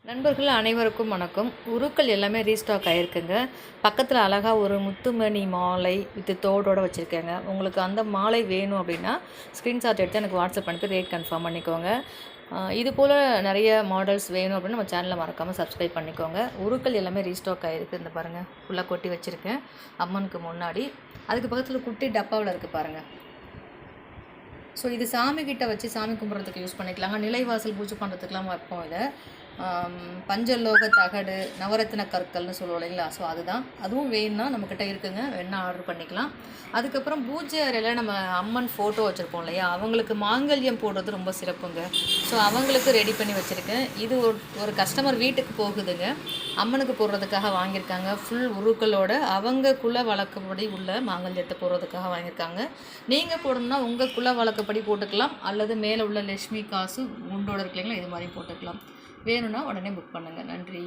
நண்பர்கள் அனைவருக்கும் வணக்கம். உருக்கள் எல்லாமே ரீஸ்டாக் ஆகிருக்குங்க. பக்கத்தில் அழகாக ஒரு முத்துமணி மாலை வித் தோடோடு வச்சுருக்கேங்க. உங்களுக்கு அந்த மாலை வேணும் அப்படின்னா ஸ்க்ரீன்ஷாட் எடுத்து எனக்கு வாட்ஸ்அப் அனுப்பி ரேட் கன்ஃபார்ம் பண்ணிக்கோங்க. இது போல் நிறைய மாடல்ஸ் வேணும் அப்படின்னு நம்ம சேனலை மறக்காமல் சப்ஸ்கிரைப் பண்ணிக்கோங்க. உருக்கள் எல்லாமே ரீஸ்டாக் ஆகிருக்கு. இந்த பாருங்கள், ஃபுல்லாக கொட்டி வச்சுருக்கேன் அம்மனுக்கு முன்னாடி. அதுக்கு பக்கத்தில் குட்டி டப்பாவில் இருக்குது பாருங்கள். ஸோ இது சாமிக்கிட்ட வச்சு சாமி கும்பிட்றதுக்கு யூஸ் பண்ணிக்கலாங்க. நிலைவாசல் பூஜை பண்ணுறதுக்கெலாம் வைப்போம். இதை பஞ்சலோக தகடு நவரத்தின கற்கள்னு சொல்லுவோம் இல்லைங்களா. ஸோ அதுவும் வேணும்னா நம்மக்கிட்ட இருக்குங்க, வேணால் ஆர்டர் பண்ணிக்கலாம். அதுக்கப்புறம் பூஜை அறையில் நம்ம அம்மன் ஃபோட்டோ வச்சுருப்போம் இல்லையா, அவங்களுக்கு மாங்கல்யம் போடுறது ரொம்ப சிறப்புங்க. ஸோ அவங்களுக்கு ரெடி பண்ணி வச்சுருக்கேன். இது ஒரு கஸ்டமர் வீட்டுக்கு போகுதுங்க, அம்மனுக்கு போடுறதுக்காக வாங்கியிருக்காங்க. ஃபுல் உருக்களோட அவங்க குல வழக்கப்படி உள்ள மாங்கல்யத்தை போடுறதுக்காக வாங்கியிருக்காங்க. நீங்கள் போடணும்னா உங்கள் குல வழக்கப்படி போட்டுக்கலாம், அல்லது மேலே உள்ள லட்சுமி காசு உண்டோடு இருக்கீங்களா இது மாதிரி போட்டுக்கலாம். வேணும்னா உடனே புக் பண்ணுங்கள். நன்றி.